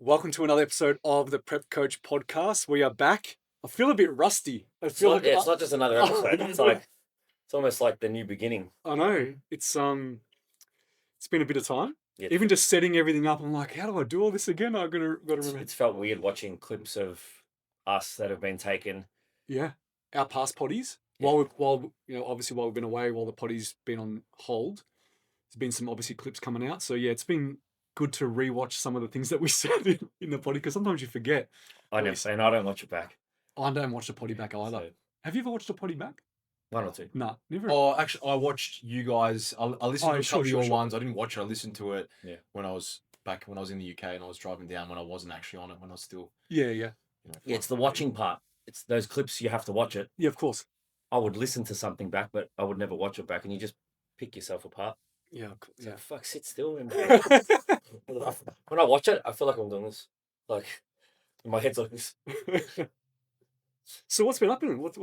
Welcome to another episode of the Prep Coach Podcast. We are back. I feel a bit rusty. It's not just another episode. It's almost like the new beginning. I know. It's been a bit of time. Yeah, Even just setting everything up, I'm like, how do I do all this again? I've got to remember. It's felt weird watching clips of us that have been taken. Yeah, our past potties. Yeah. While we've been away, while the potty's been on hold, there's been some obviously clips coming out. So yeah, it's been good to rewatch some of the things that we said in the potty because sometimes you forget. I don't watch it back. I don't watch the potty back either. So, Have you ever watched the potty back? one or two. No, never. Oh, actually, I watched you guys. I listened to a couple of your sure. ones. I didn't watch it. I listened to it Yeah. when I was in the UK and I was driving down when I wasn't actually on it, when I was still. Yeah. You know, Yeah, it's the watching part. It's those clips you have to watch it. Yeah, of course. I would listen to something back, but I would never watch it back, and you just pick yourself apart. Yeah. So, Yeah. fuck, sit still. And when I watch it, I feel like I'm doing this. Like, my head's like this. So what's been happening? What?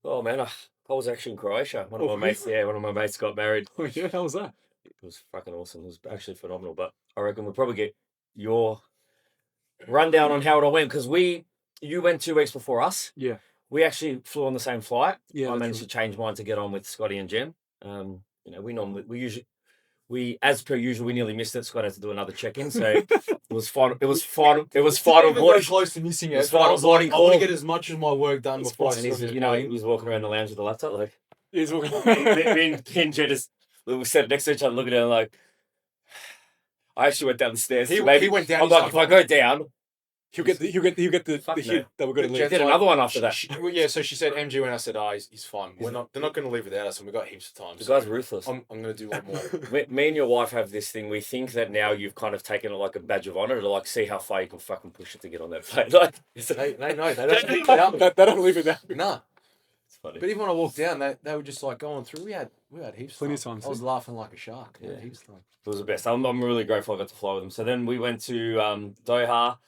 Oh man, I was actually in Croatia. One of Oh, my mates. Yeah, one of my mates got married. Oh yeah, how was that? It was fucking awesome. It was actually phenomenal. But I reckon we'll probably get your rundown on how it all went, because you went 2 weeks before us. Yeah. We actually flew on the same flight. Yeah. I that's managed right. to change mine to get on with Scotty and Jem. As per usual, we nearly missed it. Scott had to do another check-in, so it was fine. It was final boarding. Close to missing it. It was final I was like, boarding I want to call. get as much of my work done It's before. fine. And he was walking around the lounge with the laptop, like. He's walking. me and Jen just we sat next to each other, looking at him like. I actually went down the stairs. He went down. I'm like, if I go down, He'll get the Fuck hit no. that we're going to she leave. did another one after that. So she said MG when I said, he's fine. They're not going to leave without us, and we got heaps of time. The so guy's ruthless. I'm going to do one more. Me and your wife have this thing. We think that now you've kind of taken it like a badge of honor to like see how far you can fucking push it to get on that plane. Like, They know. They don't leave without me. They don't leave it there. Nah. it's funny. But even when I walked down, they were just like going through. We had heaps. Plenty of of time, I was so- laughing like a shark. Yeah. Heaps of time. It was the best. I'm really grateful I got to fly with them. So then we went to Doha,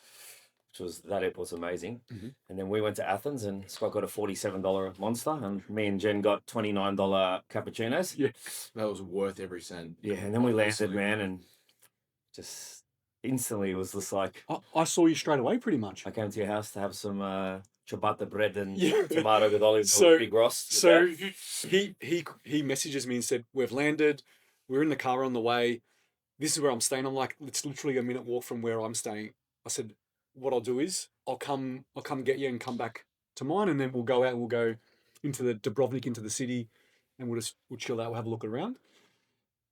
that airport's amazing. Mhm. And then we went to Athens, and Scott got a $47 Monster, and me and Jen got $29 cappuccinos. Yeah. That was worth every cent. Yeah, and then we landed, Honestly. man, and just instantly it was just like, I saw you straight away, pretty much. I came to your house to have some ciabatta bread and Yeah. tomato with olive So- big roast. with So that. he messages me and said, "We've landed. We're in the car on the way. This is where I'm staying." I'm like, "It's literally a minute walk from where I'm staying." I said, "What I'll do is I'll come get you and come back to mine, and then we'll go out and we'll go into the Dubrovnik, into the city, and we'll chill out. We'll have a look around."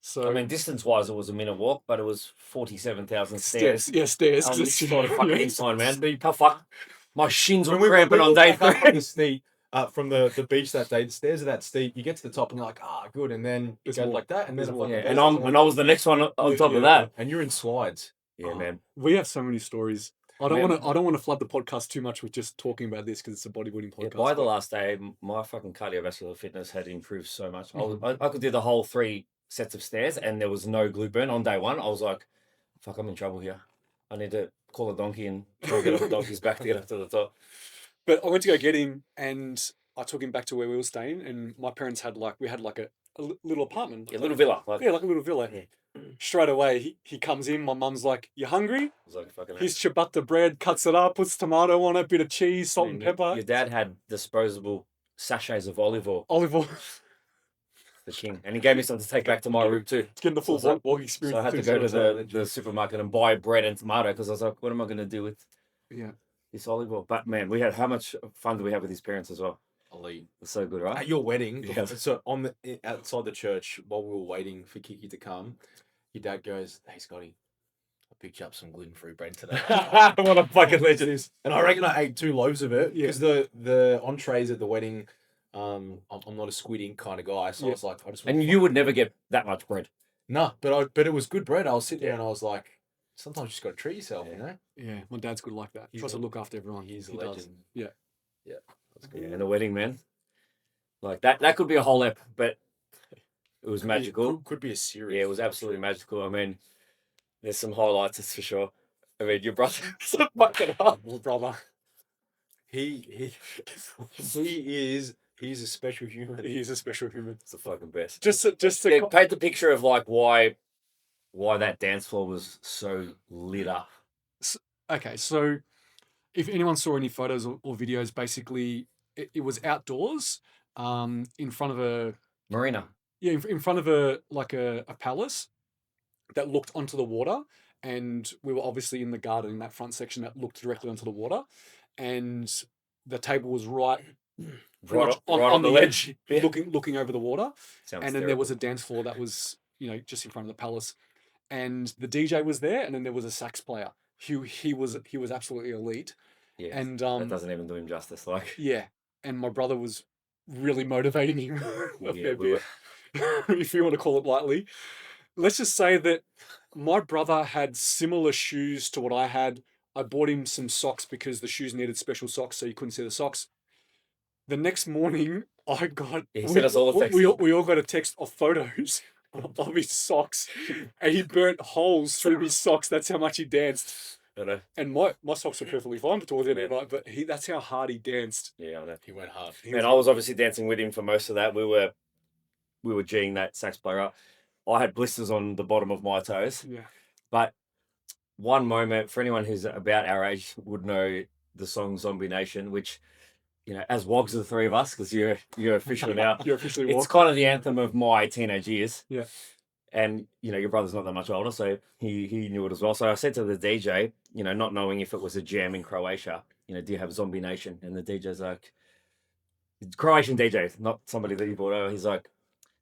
So I mean, distance-wise, it was a minute walk, but it was 47,000 stairs. Yeah, stairs. I'm 'cause it's, sort of fucking yeah. inside, man. Fuck. My shins were When we cramping on day back three. up the steep, from the beach that day, the stairs are that steep. You get to the top and you're like, good, and then it There's goes more. like that, and There's then more. Yeah, and I was the next one on top of that. and you're in slides. Yeah, Oh, man. We have so many stories. I don't Man. want to flood the podcast too much with just talking about this because it's a bodybuilding Yeah, podcast. by the last day, my fucking cardiovascular fitness had improved so much. Mm-hmm. I could do the whole 3 sets of stairs, and there was no glute burn on day 1. I was like, fuck, I'm in trouble here. I need to call a donkey and try and get on the donkey's back to get up to the top. But I went to go get him, and I took him back to where we were staying. And my parents had a little apartment, Yeah, little villa. Like, yeah, like a little villa. Yeah. Straight away, he comes in. My mum's like, "You hungry?" it was like fucking. He's ciabatta bread, cuts it up, puts tomato on it, bit of cheese, salt I mean, and pepper, Your dad had disposable sachets of olive oil, olive oil. the king, and he gave me something to take back to my room too. It's getting the full So- walk experience. So I had to too, go to so- the supermarket and buy bread and tomato, because I was like, what am I going to do with yeah. this olive oil? But man, how much fun do we have with his parents as well? Elite. It's so good, right? At your wedding, Yeah. so outside the church, while we were waiting for Kiki to come, your dad goes, "Hey Scotty, I picked you up some gluten-free bread today." What a fucking legend is. And I reckon I ate 2 loaves of it Yeah. because the entrees at the wedding, I'm not a squid ink kind of guy, so Yeah. I was like, I just And you would never get that much bread. no, but it was good bread. I was sitting there and I was like, sometimes you just got to treat yourself, you know. Yeah, my dad's good like that. He He's tries to a- look after everyone. He's a He does. legend. Yeah. That's good. Yeah, and the wedding, man. Like that could be a whole ep, but it was magical. Could be a series. Yeah, it was absolutely magical. I mean, there's some highlights, that's for sure. I mean, your brother was a fucking hard. Little brother. He's a special human. He is a special human. It's the fucking best. Just to Yeah, paint the picture of like why that dance floor was so lit up. Okay, so if anyone saw any photos or videos, basically it was outdoors, in front of a Marina. in front of a palace that looked onto the water, and we were obviously in the garden in that front section that looked directly onto the water, and the table was right pretty much on the edge, Yeah. looking over the water, Sounds and then there was a dance floor that was just in front of the palace, and the DJ was there, and then there was a sax player. He was absolutely elite, Yeah, and that doesn't even do him justice. Like, yeah, and my brother was really motivating him a yeah, fair we were. bit, if you want to call it lightly. Let's just say that my brother had similar shoes to what I had. I bought him some socks because the shoes needed special socks, so you couldn't see the socks. The next morning, I got He sent us all a text. we all got a text of photos of his socks, and he burnt holes through his socks. That's how much he danced. I know. And my socks were perfectly fine towards the end of the Yeah. night, but that's how hard he danced. Yeah, I know. He went hard. And I was obviously dancing with him for most of that. We were G'ing that sax player up. I had blisters on the bottom of my toes. Yeah. But one moment, for anyone who's about our age, would know the song Zombie Nation, which, as wogs of the three of us, because you're official now. You're officially It's walk. kind of the anthem of my teenage years. Yeah. And, your brother's not that much older, so he knew it as well. So I said to the DJ, not knowing if it was a jam in Croatia, do you have Zombie Nation? And the DJ's like, Croatian DJ, not somebody that you brought over. He's like,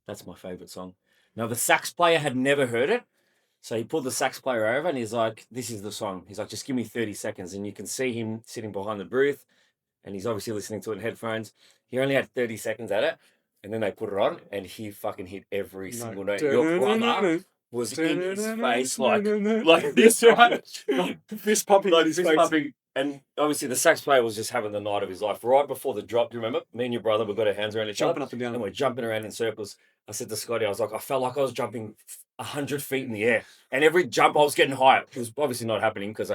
that's my favourite song. Now, the sax player had never heard it. So he pulled the sax player over and he's like, this is the song. He's like, just give me 30 seconds. And you can see him sitting behind the booth and he's obviously listening to it in headphones. He only had 30 seconds at it. And then they put it on and he fucking hit every single note. Your brother was in his face like this, right? Fist pumping in his fist face. pumping. And obviously the sax player was just having the night of his life. Right before the drop, do you remember? Me and your brother, we got our hands around each other. Jumping up and down. And we're jumping around in circles. I said to Scotty, I was like, I felt like I was jumping 100 feet in the air. And every jump I was getting higher. It was obviously not happening because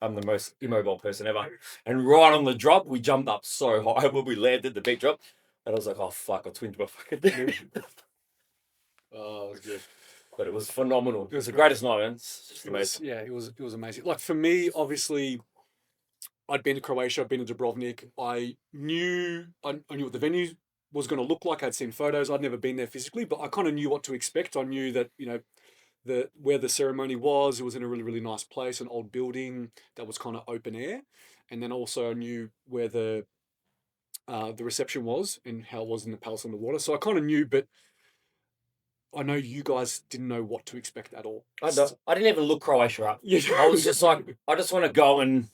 I'm the most immobile person ever. And right on the drop, we jumped up so high when we landed the big drop. And I was like, oh, fuck, I twinged my fucking thing. Oh, it was good. But it was phenomenal. It was the greatest night, man. It's just amazing. It was amazing. Like, for me, obviously, I'd been to Croatia, I'd been to Dubrovnik. I knew what the venue was going to look like. I'd seen photos. I'd never been there physically, but I kind of knew what to expect. I knew that, where the ceremony was, it was in a really, really nice place, an old building that was kind of open air. And then also I knew where the reception was and how it was in the palace on the water. So I kind of knew, but I know you guys didn't know what to expect at all. I didn't even look Croatia up. Yeah. I was just like, I just want to go and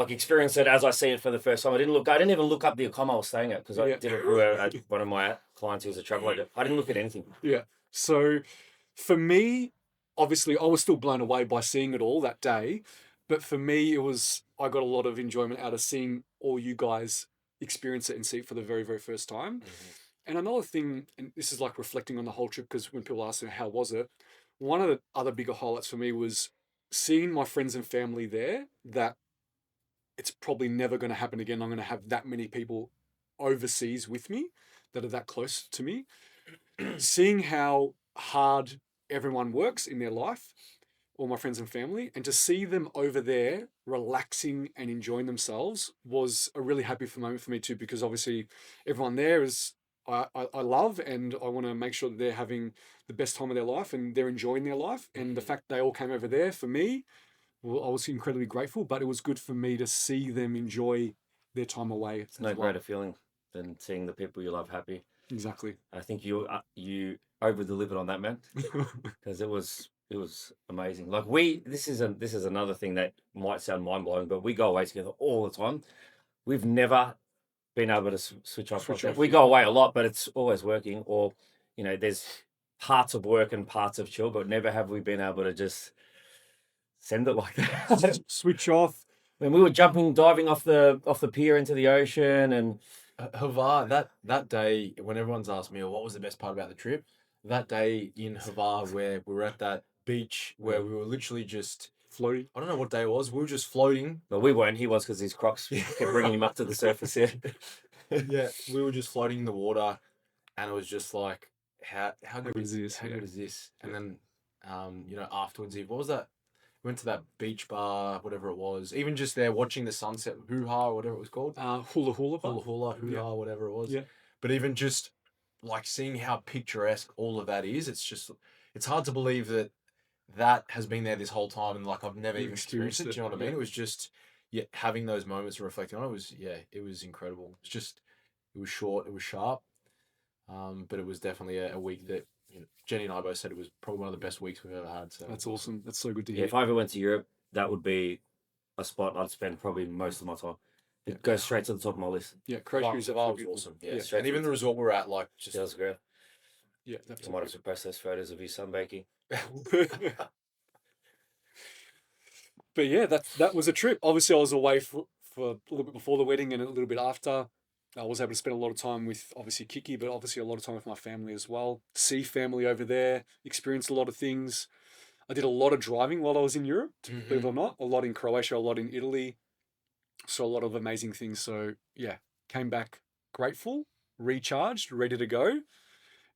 experience it as I see it for the first time. I didn't even look up the accom I was staying at because I did it at one of my clients who's a travel agent. I didn't look at anything. Yeah. So for me, obviously, I was still blown away by seeing it all that day. But for me, I got a lot of enjoyment out of seeing all you guys experience it and see it for the very, very first time. Mm-hmm. And another thing, and this is like reflecting on the whole trip, because when people ask me, how was it? One of the other bigger highlights for me was seeing my friends and family there, that it's probably never going to happen again. I'm going to have that many people overseas with me that are that close to me. Seeing how hard everyone works in their life, all my friends and family, and to see them over there relaxing and enjoying themselves was a really happy moment for me too, because obviously everyone there is I love, and I want to make sure that they're having the best time of their life and they're enjoying their life. And the fact they all came over there, for me, well, I was incredibly grateful, but it was good for me to see them enjoy their time away. It's no greater feeling than seeing the people you love happy. Exactly. I think you over-delivered on that, man, because it was amazing. Like this is another thing that might sound mind-blowing, but we go away together all the time. We've never been able to switch off. We go away a lot, but it's always working, or there's parts of work and parts of chill, but never have we been able to just send it like that. Switch off. When we were diving off the pier into the ocean, and Hvar, that day, when everyone's asked me, what was the best part about the trip? That day in Hvar, where we were at that beach, where we were literally just floating. I don't know what day it was. We were just floating. Well, we weren't. He was, because his Crocs kept bringing him up to the surface here. Yeah, we were just floating in the water, and it was just like, how good is this? How good is this? And then, afterwards, what was that? went to that beach bar, whatever it was. Even just there watching the sunset, Hoo-Ha, or whatever it was called. Hula Hula. Hula Hula, Hoo-Ha, whatever it was. Yeah. But even just like seeing how picturesque all of that is, it's hard to believe that has been there this whole time, and like I've never even experienced it. Do you know what I mean? It was just having those moments and reflecting on it it was incredible. It was short, it was sharp, but it was definitely a week that Jenny and I both said it was probably one of the best weeks we've ever had. So That's awesome. That's so good to hear. Yeah, if I ever went to Europe, that would be a spot I'd spend probably most of my time. It goes straight to the top of my list. Yeah, Croatia is awesome. Yeah, and even the resort we're at, like, just that was great. Yeah, I might have to post those photos of you sunbaking. But yeah, that was a trip. Obviously, I was away for a little bit before the wedding and a little bit after. I was able to spend a lot of time with obviously Kiki, but obviously a lot of time with my family as well. See family over there, experienced a lot of things. I did a lot of driving while I was in Europe, believe it or not. A lot in Croatia, a lot in Italy. Saw a lot of amazing things. So yeah, came back grateful, recharged, ready to go.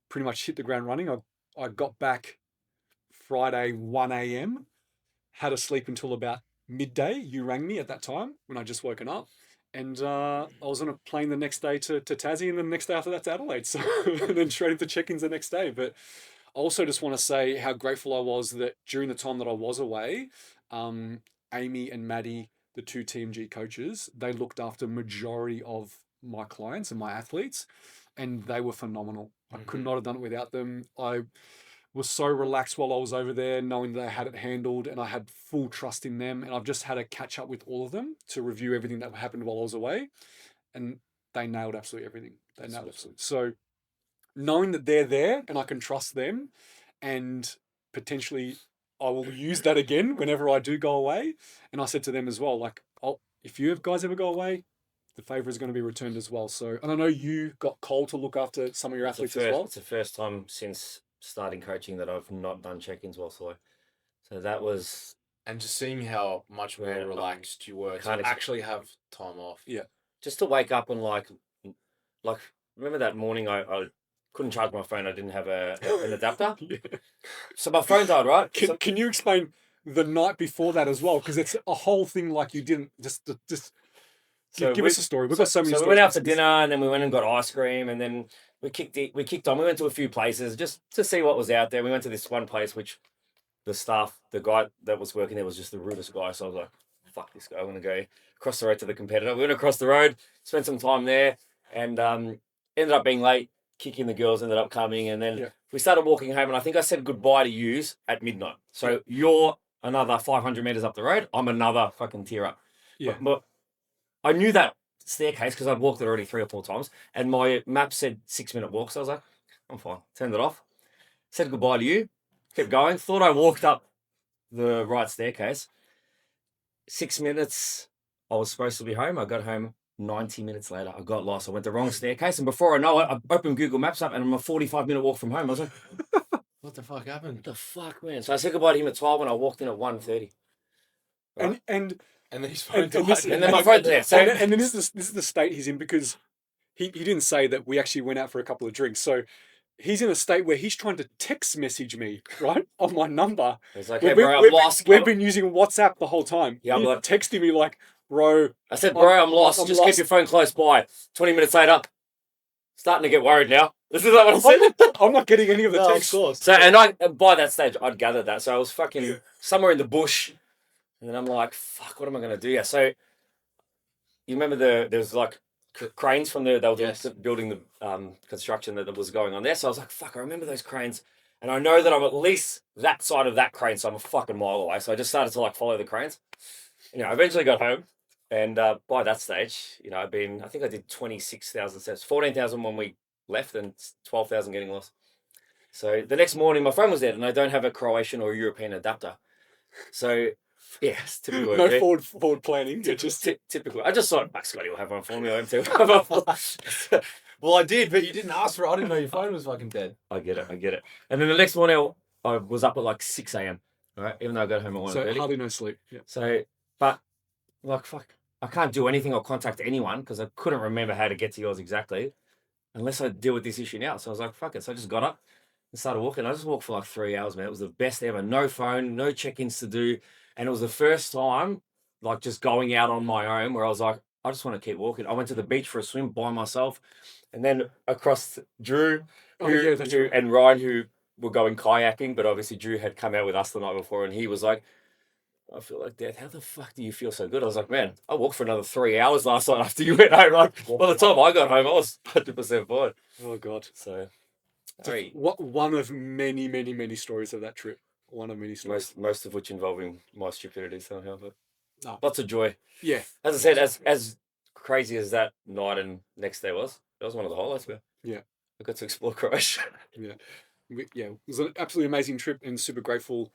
Pretty much hit the ground running. I got back Friday 1 a.m. Had a sleep until about midday. You rang me at that time when I just woken up. And I was on a plane the next day to Tassie, and then the next day after that to Adelaide. So and then straight into check-ins the next day. But I also just want to say how grateful I was that during the time that I was away, Amy and Maddie, the two TMG coaches, they looked after majority of my clients and my athletes, and they were phenomenal. I could not have done it without them. I was so relaxed while I was over there, knowing that they had it handled, and I had full trust in them. And I've just had a catch up with all of them to review everything that happened while I was away, and they nailed absolutely everything. They nailed absolutely. So knowing that they're there and I can trust them, and potentially I will use that again whenever I do go away. And I said to them as well, like, if you guys ever go away, the favour is going to be returned as well. So, and I know you got Cole to look after some of your athletes as well. It's the first time since starting coaching that I've not done check-ins whilst away. So that was... And just seeing how much more relaxed you were to actually have time off. Yeah. Just to wake up and like remember that morning I couldn't charge my phone. I didn't have an adapter. Yeah. So my phone died, right? Can you explain the night before that as well? Because it's a whole thing like you didn't just... So give us a story. We've got so many stories. We went out for dinner, and then we went and got ice cream, and then we kicked on. We went to a few places just to see what was out there. We went to this one place which the guy that was working there was just the rudest guy. So I was like, fuck this guy. I'm going to go across the road to the competitor. We went across the road, spent some time there, and ended up being late. Kiki and the girls ended up coming, and then we started walking home, and I think I said goodbye to yous at midnight. So you're another 500 metres up the road. I'm another fucking tier up. Yeah. But I knew that staircase because I'd walked it already 3 or 4 times, and my map said 6-minute walk. So I was like, I'm fine. Turned it off. Said goodbye to you. Kept going. Thought I walked up the right staircase. 6 minutes. I was supposed to be home. I got home 90 minutes later. I got lost. I went the wrong staircase, and before I know it, I opened Google Maps up, and I'm a 45-minute walk from home. I was like, what the fuck happened? What the fuck, man? So I said goodbye to him at 12, and I walked in at 1:30. Right? And then his phone died. And then my phone died. So, and then this is the state he's in, because he didn't say that we actually went out for a couple of drinks. So he's in a state where he's trying to text message me, right, on my number. It's like, hey, bro, I'm lost. We've been using WhatsApp the whole time. Yeah, I'm like, texting me like, bro. I said, bro, I'm lost. Just keep your phone close by. 20 minutes later, starting to get worried now. This is what I said. I'm not getting any of the texts. So, and by that stage, I'd gathered that. So I was fucking somewhere in the bush. And then I'm like, fuck, what am I going to do? Yeah. So you remember there's like cranes from they were building the construction that was going on there. So I was like, fuck, I remember those cranes. And I know that I'm at least that side of that crane. So I'm a fucking mile away. So I just started to like follow the cranes. I eventually got home. And by that stage, I think I did 26,000 steps, 14,000 when we left and 12,000 getting lost. So the next morning, my phone was dead and I don't have a Croatian or European adapter. So... yeah, it's typical. No forward planning. Just typical. I just thought, Scotty will have one for me. I too. Well, I did, but you didn't ask for it. I didn't know your phone was fucking dead. I get it. And then the next morning, I was up at like 6 a.m. Right, even though I got home at 1:30. So hardly no sleep. Yeah. So, but like fuck, I can't do anything or contact anyone because I couldn't remember how to get to yours exactly, unless I deal with this issue now. So I was like, fuck it. So I just got up and started walking. I just walked for like 3 hours, man. It was the best ever. No phone, no check-ins to do. And it was the first time, like, just going out on my own where I was like, I just want to keep walking. I went to the beach for a swim by myself, and then across Drew, Oh, yeah, that's right. and Ryan, who were going kayaking, but obviously Drew had come out with us the night before, and he was like, I feel like death. How the fuck do you feel so good? I was like, man, I walked for another 3 hours last night after you went home. Like, by the time I got home, I was 100% fine. Oh God. So, One of many, many, many stories of that trip. One of many stories. most of which involving my stupidity somehow, but Oh. lots of joy. Yeah. As I said, as crazy as that night and next day was, that was one of the highlights, man. Yeah. I got to explore Croatia. Yeah. It was an absolutely amazing trip and super grateful.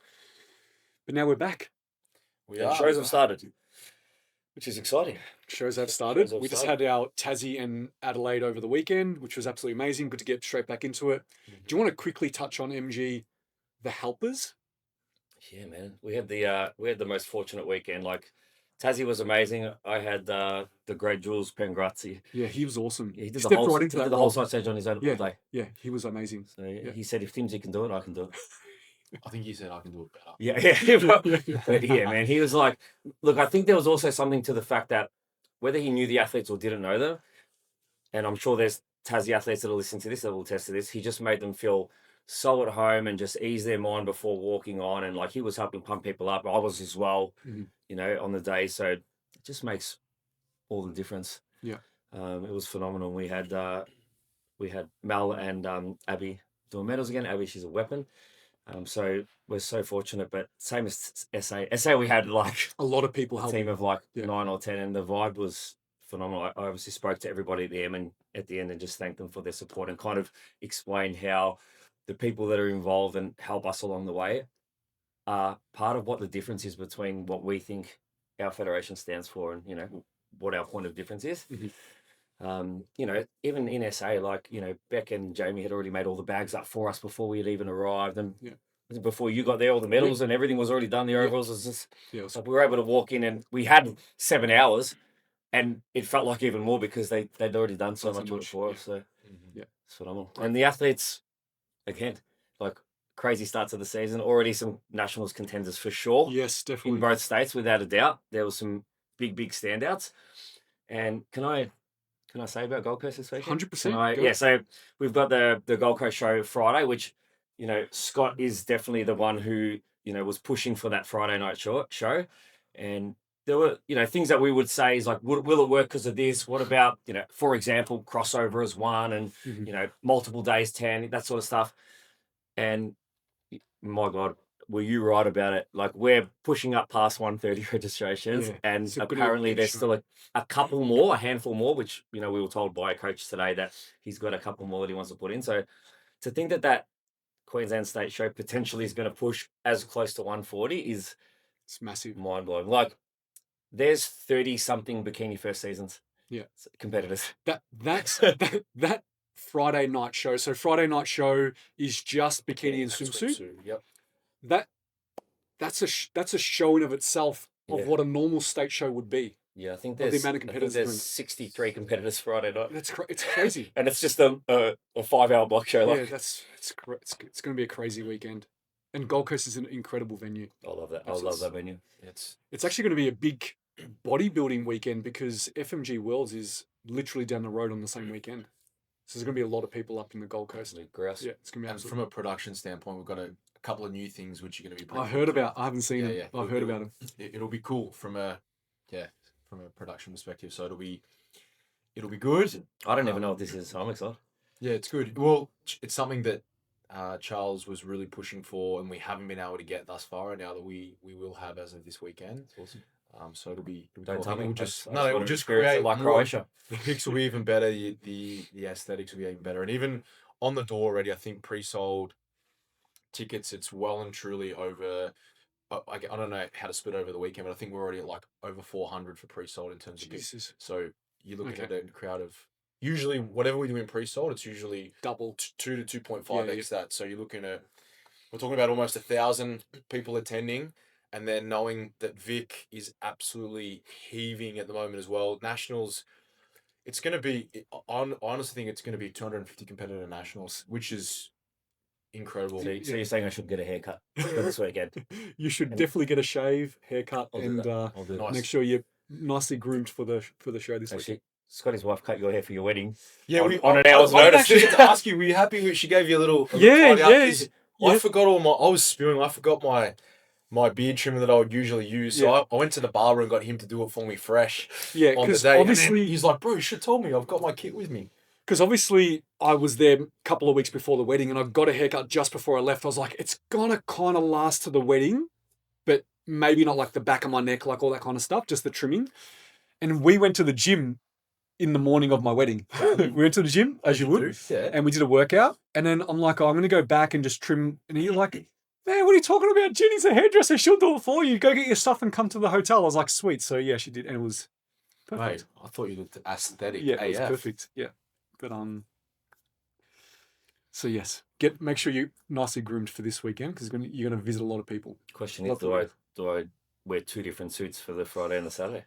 But now we're back. Shows have started, which is exciting. Shows have started. Shows have We just started. had our Tassie and Adelaide over the weekend, which was absolutely amazing. Good to get straight back into it. Do you want to quickly touch on MG, the helpers? Yeah, man. We had the most fortunate weekend. Like, Tassie was amazing. I had the great Jules Pengrazzi. Yeah, he was awesome. Yeah, he did stepped the whole right into he that did the role. whole side stage on his own all day. Yeah, he was amazing. So he said, if Timsy can do it, I can do it. I think you said I can do it better. Yeah. But yeah, man. He was like, look, I think there was also something to the fact that whether he knew the athletes or didn't know them, and I'm sure there's Tassie athletes that will listen to this that will attest to this, he just made them feel so at home and just ease their mind before walking on. And like, he was helping pump people up. I was as well, on the day. So it just makes all the difference. Yeah. It was phenomenal. We had Mel and Abby doing medals again. Abby, she's a weapon. So we're so fortunate, but same as SA, we had like a lot of people a helping. team of like 9 or 10, and the vibe was phenomenal. I obviously spoke to everybody at the end and just thanked them for their support and kind of explained how the people that are involved and help us along the way are part of what the difference is between what we think our federation stands for and what our point of difference is. Even in SA, like, Beck and Jamie had already made all the bags up for us before we had even arrived. And before you got there, all the medals and everything was already done. The overalls was just, like, we were able to walk in and we had 7 hours and it felt like even more because they'd already done so much for us. So it's phenomenal. And the athletes, again, like, crazy starts of the season, already some nationals contenders for sure. Yes, definitely. In both states, without a doubt. There was some big standouts. And can I say about Gold Coast this weekend? 100%. Yeah, so we've got the Gold Coast show Friday, which, Scott is definitely the one who, was pushing for that Friday night show. And there were, things that we would say is like, will it work because of this? What about, for example, crossover as one and, multiple days 10, that sort of stuff. And my God, were you right about it? Like, we're pushing up past 130 registrations, and apparently there's still a couple more, a handful more, which, we were told by a coach today that he's got a couple more that he wants to put in. So to think that Queensland State show potentially is going to push as close to 140 it's massive. Mind-blowing. Like, there's 30-something bikini first seasons. Yeah. Competitors. That's that Friday night show. So Friday night show is just bikini and swimsuit. Yep. That's a show in of itself of what a normal state show would be. Yeah, I think there's 63 competitors Friday night. It's crazy. And it's just a 5-hour block show. Yeah, it's going to be a crazy weekend. And Gold Coast is an incredible venue. I love that. I love that venue. It's actually going to be a big bodybuilding weekend because FMG Worlds is literally down the road on the same weekend. So there's going to be a lot of people up in the Gold Coast. Grouse. Yeah, it's going to be. And from a production standpoint, we've got a couple of new things which are going to be. I heard about. I haven't seen them. Yeah. I've heard about them. It'll be cool from a production perspective. So it'll be good. I don't even know what this is, so I'm excited. Yeah, it's good. Well, it's something that Charles was really pushing for, and we haven't been able to get thus far. And now that we will have as of this weekend. It's awesome. So it'll be. Don't tell me. We'll just create like Croatia. The pics will be even better. The aesthetics will be even better, and even on the door already, I think pre-sold tickets. It's well and truly over. I don't know how to split over the weekend, but I think we're already at like over 400 for pre-sold in terms of Jesus. So you're looking at a crowd of usually whatever we do in pre-sold, it's usually double 2 to 2.5x that. So you're looking at we're talking about almost 1,000 people attending. And then knowing that Vic is absolutely heaving at the moment as well. Nationals, it's going to be, I honestly think it's going to be 250 competitor nationals, which is incredible. So you're saying I should get a haircut for this weekend? You should definitely get a shave, haircut, I'll do and that. I'll do that. Nice. make sure you're nicely groomed for the show this week. Actually, Scotty's wife cut your hair for your wedding. Yeah, on an hour's I notice. actually get to ask you, were you happy when she gave you a little Yeah, tidy up? yeah, 'Cause yeah. I forgot I was spewing. I forgot my beard trimmer that I would usually use. So I went to the barber and got him to do it for me fresh. Yeah, on the because day. obviously, He's like, bro, you should have told me. I've got my kit with me. I was there a couple of weeks before the wedding, and I got a haircut just before I left. I was like, it's gonna kind of last to the wedding, but maybe not like the back of my neck, like all that kind of stuff, just the trimming. And we went to the gym in the morning of my wedding. We went to the gym, as you would, Yeah. and we did a workout. And then I'm like, oh, I'm gonna go back and just trim. And he's like, man, what are you talking about? Jenny's a hairdresser. She'll do it for you. Go get your stuff and come to the hotel. I was like, sweet. So yeah, she did, and it was perfect. Mate, I thought you looked aesthetic. Yeah, it was AF. perfect. Yeah, but so yes, make sure you're nicely groomed for this weekend because you're gonna visit a lot of people. Question is, Love do I wear 2 different suits for the Friday and the Saturday?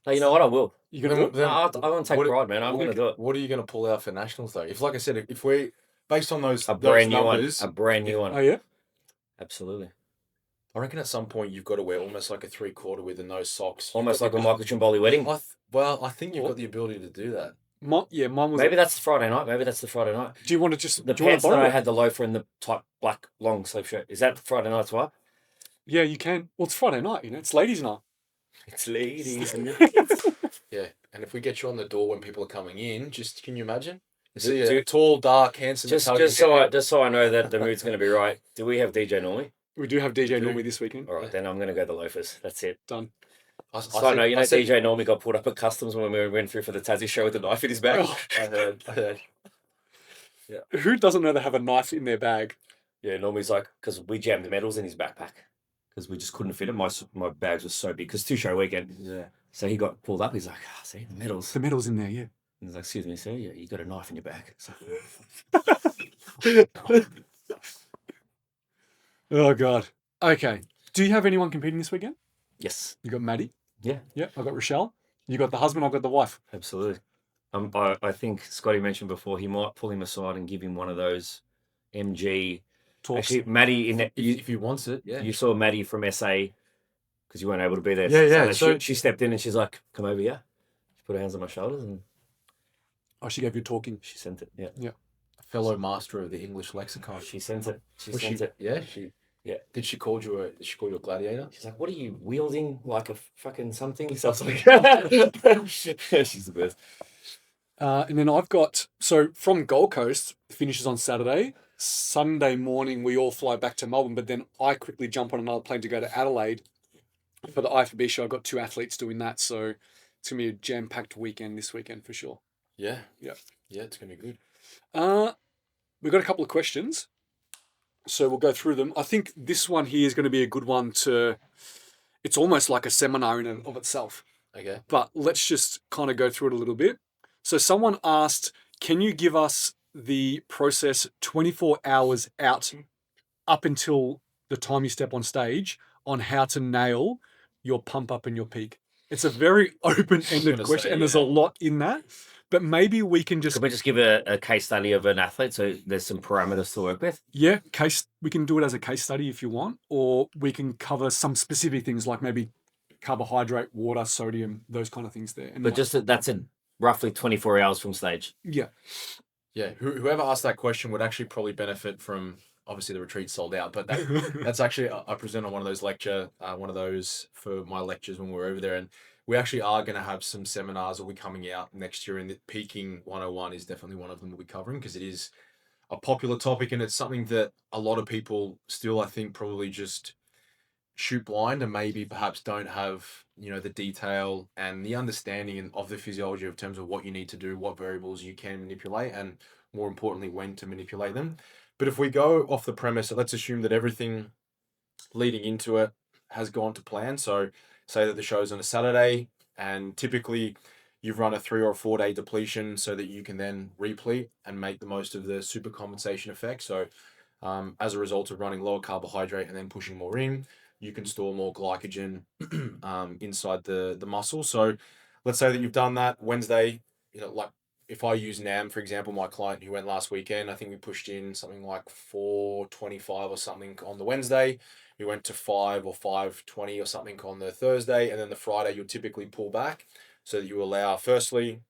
No, you know what? I will. You're gonna do it? No, I want to take pride, man. I'm going to do it. What are you going to pull out for nationals though? If, like I said, if we based on those A brand new numbers, one. A brand new one. Oh yeah. Absolutely. I reckon at some point you've got to wear almost like a 3/4 with no socks. Almost like a Michael Trimboli wedding. I think you've got the ability to do that. Mine was. Maybe that's the Friday night. Do you want to just The do you want pants to that borrow I it? had, the loafer and the tight black long sleeve shirt. Is that Friday night's what? Yeah, you can. Well, it's Friday night. It's ladies' night. It's ladies. Yeah, and if we get you on the door when people are coming in, just can you imagine? Do- See do- a tall, dark, handsome. just Italian so I know that the mood's going to be right. Do we have DJ Normie? We do have DJ do. Normy this weekend. All right, then I'm going to go the loafers. That's it. Done. I Side note, DJ Normie got pulled up at customs when we went through for the Tassie show with a knife in his bag. Oh. I heard. Who doesn't know they have a knife in their bag? Yeah, Normie's like, because we jammed the medals in his backpack because we just couldn't fit it. My bags were so big because 2 show weekend. Yeah. So he got pulled up. He's like, see, the medals. The medal's in there, yeah. And he's like, excuse me, sir, yeah, you got a knife in your bag. So, Oh God. Okay. Do you have anyone competing this weekend? yes, You got Maddie. yeah, Yeah. I got Rochelle. You got the husband. I've got the wife. absolutely. I think Scotty mentioned before he might pull him aside and give him one of those MG. Talks. Actually, Maddie, If he wants it, yeah. you saw Maddie from SA because you weren't able to be there. Yeah, yeah, So so- she stepped in and she's like, come over here. She put her hands on my shoulders and Oh, she gave you talking. she sent it. Yeah, Fellow master of the English lexicon. she sent it. She Was sent it. Yeah. Yeah. Did she call you a gladiator? She's like, what are you wielding like a fucking something? So I was like, she's the best. And then I've got, so from Gold Coast, finishes on Saturday. Sunday morning, we all fly back to Melbourne, but then I quickly jump on another plane to go to Adelaide for the IFB show. I've got 2 athletes doing that. So it's going to be a jam-packed weekend this weekend for sure. Yeah. Yeah. Yeah, it's gonna be good. We've got a couple of questions. So we'll go through them. I think this one here is going to be a good one it's almost like a seminar in and of itself. Okay. But let's just kind of go through it a little bit. So someone asked, can you give us the process 24 hours out up until the time you step on stage on how to nail your pump up and your peak? It's a very open-ended gonna question say, and there's yeah. a lot in that. But maybe we can just, Could we just give a case study of an athlete so there's some parameters to work with? yeah, we can do it as a case study if you want, or we can cover some specific things like maybe carbohydrate, water, sodium, those kind of things there. And But just that's in roughly 24 hours from stage. yeah, Yeah. Whoever asked that question would actually probably benefit from. Obviously, the retreat sold out, but that's actually I present on one of those for my lectures when we're over there, and we actually are going to have some seminars that will be coming out next year, and the Peaking 101 is definitely one of them we'll be covering because it is a popular topic and it's something that a lot of people still, I think, probably just shoot blind and maybe perhaps don't have the detail and the understanding of the physiology of terms of what you need to do, what variables you can manipulate, and more importantly, when to manipulate them. But if we go off the premise, let's assume that everything leading into it has gone to plan. So say that the show's on a Saturday and typically you've run a 3 or 4 day depletion so that you can then replete and make the most of the super compensation effect. So as a result of running lower carbohydrate and then pushing more in, you can store more glycogen inside the muscle. So let's say that you've done that Wednesday, like if I use NAM, for example, my client who went last weekend, I think we pushed in something like 425 or something on the Wednesday. We went to 5 or 520 or something on the Thursday. And then the Friday, you'll typically pull back so that you allow, firstly,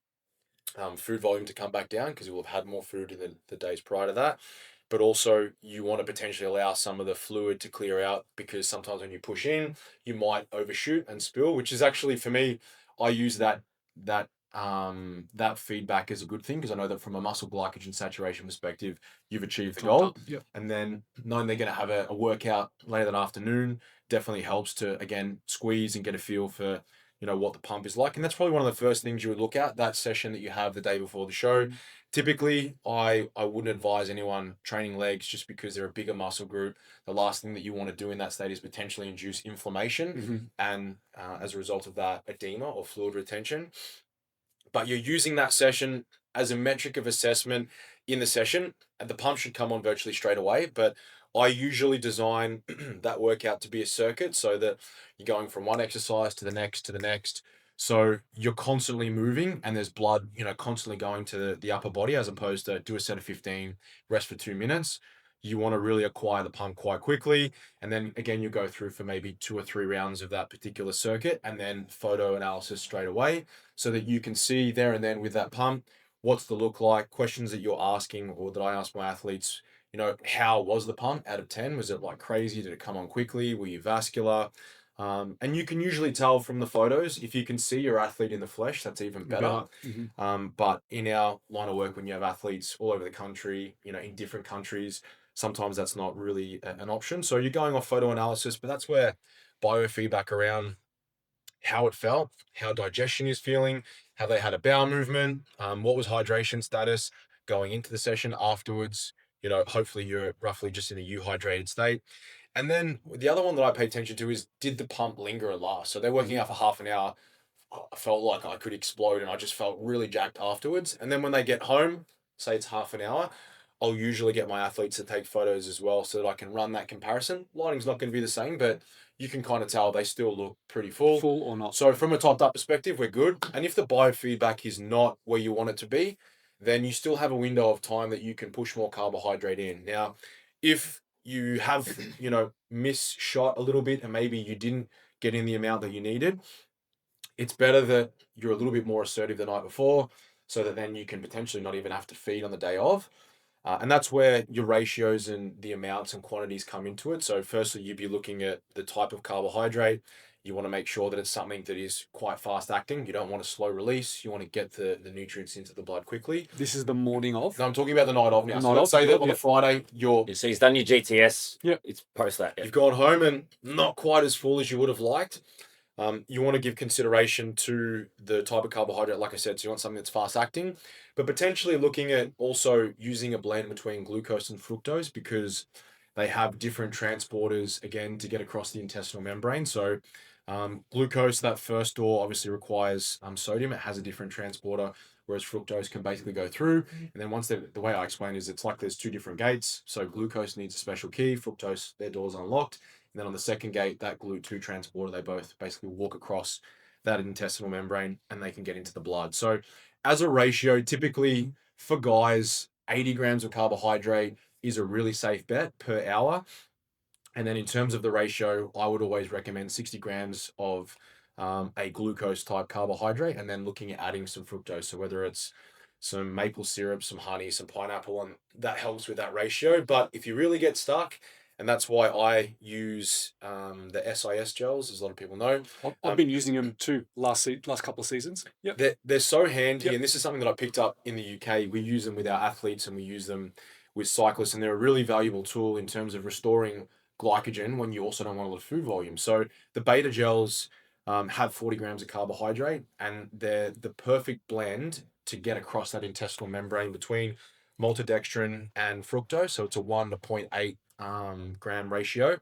food volume to come back down because you will have had more food in the days prior to that. But also you want to potentially allow some of the fluid to clear out because sometimes when you push in, you might overshoot and spill, which is actually for me, I use that feedback as a good thing because I know that from a muscle glycogen saturation perspective, you've achieved the goal. Yep. And then knowing they're going to have a workout later that afternoon definitely helps to, again, squeeze and get a feel for what the pump is like. And that's probably one of the first things you would look at, that session that you have the day before the show. Typically, I wouldn't advise anyone training legs just because they're a bigger muscle group. The last thing that you want to do in that state is potentially induce inflammation and as a result of that, edema or fluid retention. But you're using that session as a metric of assessment in the session, and the pump should come on virtually straight away. But I usually design that workout to be a circuit so that you're going from one exercise to the next to the next. So you're constantly moving and there's blood, constantly going to the upper body as opposed to do a set of 15, rest for 2 minutes. You want to really acquire the pump quite quickly. And then again, you go through for maybe 2 or 3 rounds of that particular circuit and then photo analysis straight away so that you can see there and then with that pump, what's the look like, questions that you're asking or that I ask my athletes, how was the pump out of 10? Was it like crazy? Did it come on quickly? Were you vascular? And you can usually tell from the photos, if you can see your athlete in the flesh, that's even better. But in our line of work, when you have athletes all over the country, in different countries, sometimes that's not really an option. So you're going off photo analysis, but that's where biofeedback around how it felt, how digestion is feeling, how they had a bowel movement, what was hydration status going into the session afterwards. Hopefully you're roughly just in a euhydrated state. And then the other one that I pay attention to is, did the pump linger and last? So they're working out for half an hour. I felt like I could explode and I just felt really jacked afterwards. And then when they get home, say it's half an hour, I'll usually get my athletes to take photos as well so that I can run that comparison. Lighting's not going to be the same, but you can kind of tell they still look pretty full. Full or not. So from a topped up perspective, we're good. And if the biofeedback is not where you want it to be, then you still have a window of time that you can push more carbohydrate in. Now, if you have, misshot a little bit and maybe you didn't get in the amount that you needed, it's better that you're a little bit more assertive the night before so that then you can potentially not even have to feed on the day of. And that's where your ratios and the amounts and quantities come into it. So firstly, you'd be looking at the type of carbohydrate. You want to make sure that it's something that is quite fast acting. You don't want a slow release. You want to get the nutrients into the blood quickly. This is the morning of. No, I'm talking about the night of now. So Night let's of, say that on yeah. the Friday, So he's done your GTS. Yep. It's post that. Yeah. you've gone home and not quite as full as you would have liked. You want to give consideration to the type of carbohydrate, like I said, so you want something that's fast acting, but potentially looking at also using a blend between glucose and fructose because they have different transporters, again, to get across the intestinal membrane. So glucose, that first door obviously requires sodium. It has a different transporter, whereas fructose can basically go through. And then once the way I explain is it's like there's 2 different gates. So glucose needs a special key, fructose, their door's unlocked. And then on the second gate, that GLUT2 transporter, they both basically walk across that intestinal membrane and they can get into the blood. So as a ratio, typically for guys, 80 grams of carbohydrate is a really safe bet per hour. And then in terms of the ratio, I would always recommend 60 grams of a glucose type carbohydrate and then looking at adding some fructose. So whether it's some maple syrup, some honey, some pineapple, and that helps with that ratio. But if you really get stuck, and that's why I use the SIS gels, as a lot of people know. I've been using them too last couple of seasons. Yep. They're so handy, Yep. and this is something that I picked up in the UK. We use them with our athletes and we use them with cyclists, and they're a really valuable tool in terms of restoring glycogen when you also don't want a lot of food volume. So the beta gels have 40 grams of carbohydrate, and they're the perfect blend to get across that intestinal membrane between maltodextrin and fructose. So it's a 1 to 0.8 gram ratio.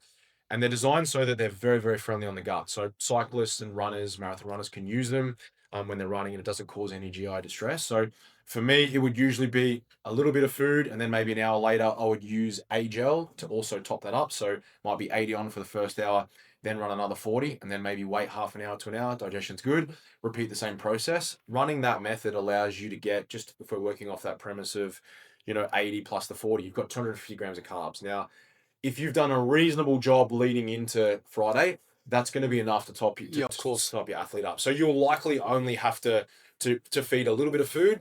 And they're designed so that they're very, very friendly on the gut. So cyclists and runners, marathon runners can use them when they're running and it doesn't cause any GI distress. So for me, it would usually be a little bit of food and then maybe an hour later, I would use a gel to also top that up. So might be 80 on for the first hour, then run another 40, and then maybe wait half an hour to an hour. Digestion's good. Repeat the same process. Running that method allows you to get, just if we're working off that premise of, 80 plus the 40, you've got 250 grams of carbs. Now, if you've done a reasonable job leading into Friday, that's going to be enough to top you, of course, top your athlete up. So you'll likely only have to feed a little bit of food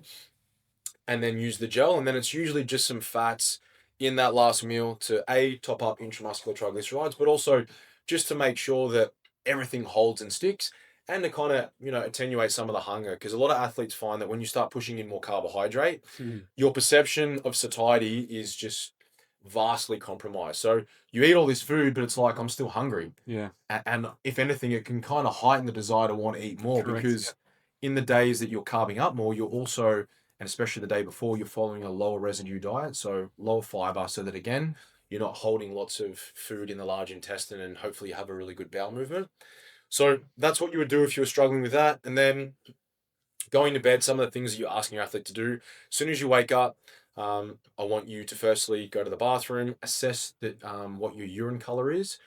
and then use the gel. And then it's usually just some fats in that last meal to top up intramuscular triglycerides, but also just to make sure that everything holds and sticks, and to kind of, attenuate some of the hunger. Because a lot of athletes find that when you start pushing in more carbohydrate, your perception of satiety is just vastly compromised. So you eat all this food, but it's like, I'm still hungry. Yeah. And if anything, it can kind of heighten the desire to want to eat more. Correct, Because in the days that you're carving up more, you're also, and especially the day before, you're following a lower residue diet, so lower fiber, so that again, you're not holding lots of food in the large intestine, and hopefully you have a really good bowel movement. So that's what you would do if you were struggling with that. And then going to bed, some of the things that you're asking your athlete to do, as soon as you wake up, I want you to firstly go to the bathroom, assess that what your urine color is.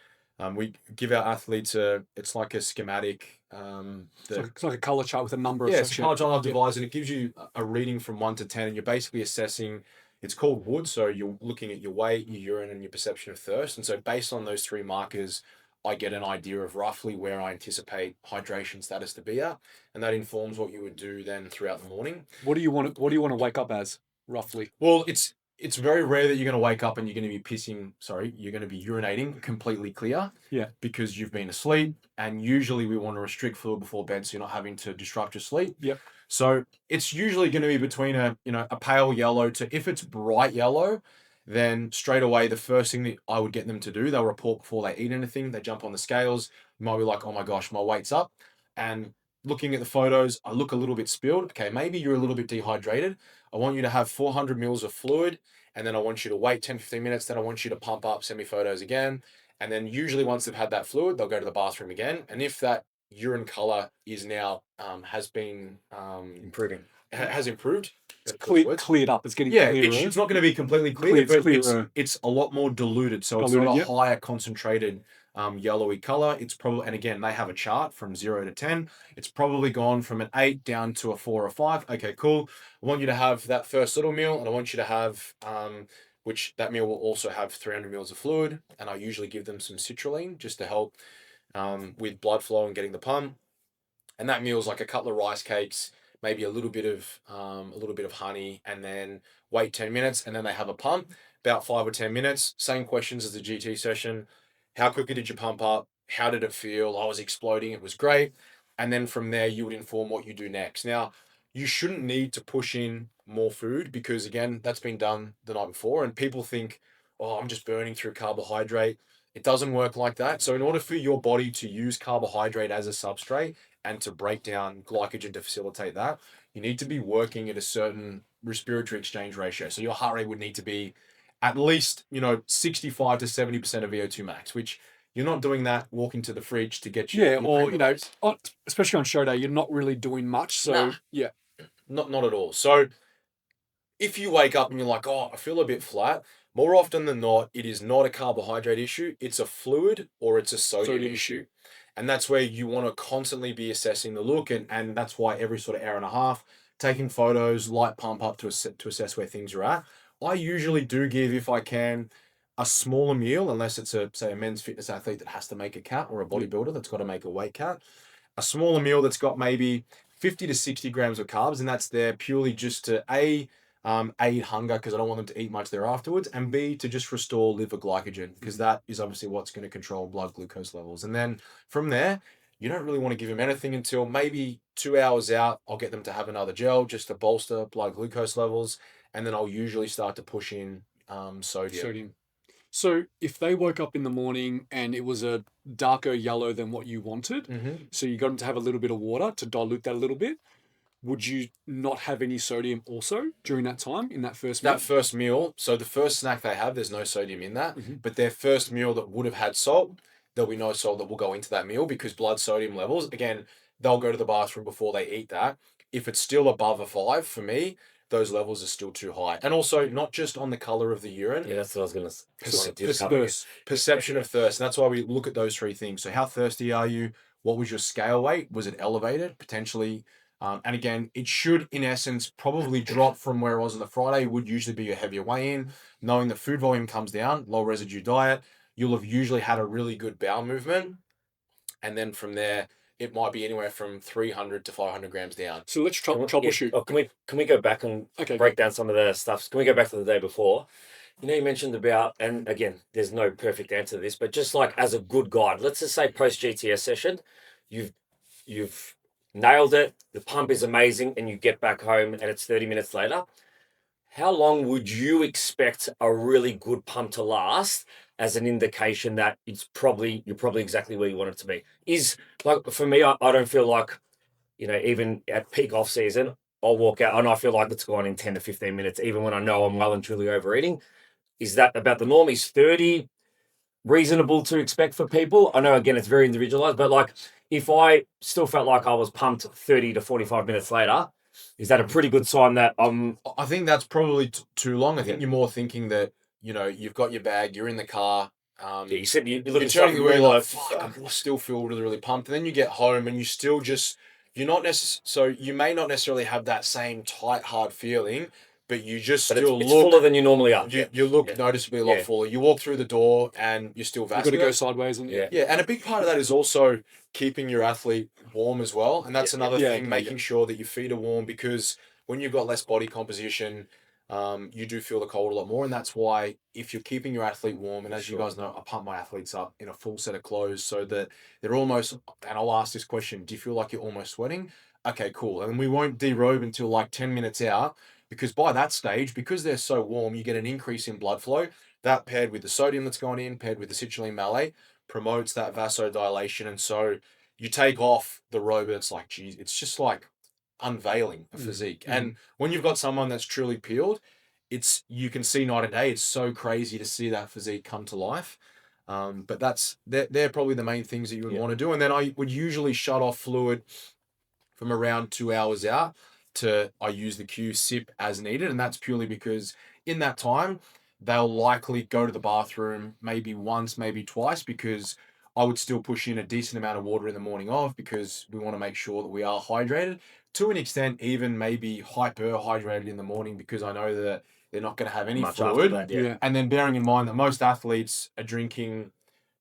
We give our athletes it's like a schematic. It's like a color chart with a number. Yeah, it's a color chart device, and it gives you a reading from 1 to 10, and you're basically assessing. It's called Wood, so you're looking at your weight, your urine, and your perception of thirst. And so based on those 3 markers, I get an idea of roughly where I anticipate hydration status to be at, and that informs what you would do then throughout the morning. What do you want to wake up as, roughly? Well, it's very rare that you're going to wake up and you're going to be you're going to be urinating completely clear. Yeah. Because you've been asleep, and usually we want to restrict fluid before bed so you're not having to disrupt your sleep. Yep. So it's usually going to be between a pale yellow to, if it's bright yellow, then straight away the first thing that I would get them to do, they'll report before they eat anything. They jump on the scales. You might be like, oh my gosh, my weight's up. And looking at the photos, I look a little bit spilled. Okay, maybe you're a little bit dehydrated. I want you to have 400 mils of fluid, and then I want you to wait 10, 15 minutes. Then I want you to pump up, send me photos again. And then usually once they've had that fluid, they'll go to the bathroom again. And if that urine color is now has been has improved, it's cleared up. It's getting clearer. It's not going to be completely clear, but it's a lot more diluted. So it's not a higher concentrated yellowy color. It's probably, and again, they have a chart from 0 to 10. It's probably gone from an 8 down to a 4 or 5. Okay, cool. I want you to have that first little meal, and I want you to have which that meal will also have 300 mils of fluid, and I usually give them some citrulline just to help with blood flow and getting the pump. And that meal is like a couple of rice cakes, maybe a little bit of honey, and then wait 10 minutes, and then they have a pump, about 5 or 10 minutes. Same questions as the GT session. How quickly did you pump up? How did it feel? I was exploding. It was great. And then from there, you would inform what you do next. Now, you shouldn't need to push in more food, because again, that's been done the night before, and people think, oh, I'm just burning through carbohydrate. It doesn't work like that. So in order for your body to use carbohydrate as a substrate and to break down glycogen to facilitate that, you need to be working at a certain respiratory exchange ratio. So your heart rate would need to be at least, 65 to 70% of VO2 max, which you're not doing that walking to the fridge to get you. Yeah, or, especially on show day, you're not really doing much. So, yeah. Not at all. So if you wake up and you're like, oh, I feel a bit flat, more often than not, it is not a carbohydrate issue. It's a fluid or it's a sodium issue. And that's where you want to constantly be assessing the look. And that's why every sort of hour and a half, taking photos, light pump up to assess where things are at. I usually do give, if I can, a smaller meal, unless it's a men's fitness athlete that has to make a cut, or a bodybuilder that's got to make a weight cut. A smaller meal that's got maybe 50 to 60 grams of carbs, and that's there purely just to aid hunger, because I don't want them to eat much there afterwards, and B, to just restore liver glycogen, because that is obviously what's going to control blood glucose levels. And then from there, you don't really want to give them anything until maybe 2 hours out. I'll get them to have another gel just to bolster blood glucose levels, and then I'll usually start to push in sodium. So if they woke up in the morning and it was a darker yellow than what you wanted, so you got them to have a little bit of water to dilute that a little bit, would you not have any sodium also during that time in that first meal? That first meal, so the first snack they have, there's no sodium in that, but their first meal that would have had salt, there'll be no salt that will go into that meal, because blood sodium levels, again, they'll go to the bathroom before they eat that. If it's still above a 5, for me, those levels are still too high. And also not just on the color of the urine, Yeah, that's what I was going to perception of thirst. And that's why we look at those three things. So how thirsty are you? What was your scale weight? Was it elevated? Potentially. And again, it should, in essence, probably drop from where it was on the Friday. It would usually be a heavier weigh-in. Knowing the food volume comes down, low residue diet, you'll have usually had a really good bowel movement. And then from there, it might be anywhere from 300 to 500 grams down. So let's troubleshoot. Oh, can we go back and break down some of the stuff? Can we go back to the day before? You know, you mentioned about, and again, there's no perfect answer to this, but just like as a good guide, let's just say post GTS session, you've nailed it, the pump is amazing, and you get back home and it's 30 minutes later. How long would you expect a really good pump to last as an indication that you're probably exactly where you want it to be? Is like for me, I don't feel like, you know, even at peak off season, I'll walk out and I feel like it's gone in 10 to 15 minutes, even when I know I'm well and truly overeating. Is that about the norm? Is 30 reasonable to expect for people? I know, again, it's very individualized, but like if I still felt like I was pumped 30 to 45 minutes later, is that a pretty good sign that I think that's probably too long. I think you're more thinking that, you know, you've got your bag, you're in the car. you said you look at turning something away really like, like, fuck, I still feel really, really pumped. And then you get home and you still just, you're not so you may not necessarily have that same tight, hard feeling, but you just but still it's look fuller than you normally are. You look noticeably a lot fuller. You walk through the door and you're still vascular. You've got to go sideways. And yeah, and a big part of that is also keeping your athlete warm as well. And that's another thing, making sure that your feet are warm, because when you've got less body composition, you do feel the cold a lot more. And that's why if you're keeping your athlete warm, and as you guys know, I pump my athletes up in a full set of clothes so that they're almost, and I'll ask this question, do you feel like you're almost sweating? Okay, cool. And we won't derobe until like 10 minutes out, because by that stage, because they're so warm, you get an increase in blood flow. That paired with the sodium that's gone in, paired with the citrulline malate, promotes that vasodilation. And so you take off the robe, it's like, geez, it's just like unveiling a physique. And when you've got someone that's truly peeled, you can see night and day. It's so crazy to see that physique come to life. But they're probably the main things that you would want to do. And then I would usually shut off fluid from around 2 hours out I use the Q sip as needed. And that's purely because in that time, they'll likely go to the bathroom maybe once, maybe twice, because I would still push in a decent amount of water in the morning because we want to make sure that we are hydrated to an extent, even maybe hyper-hydrated in the morning, because I know that they're not going to have any fluid. And then bearing in mind that most athletes are drinking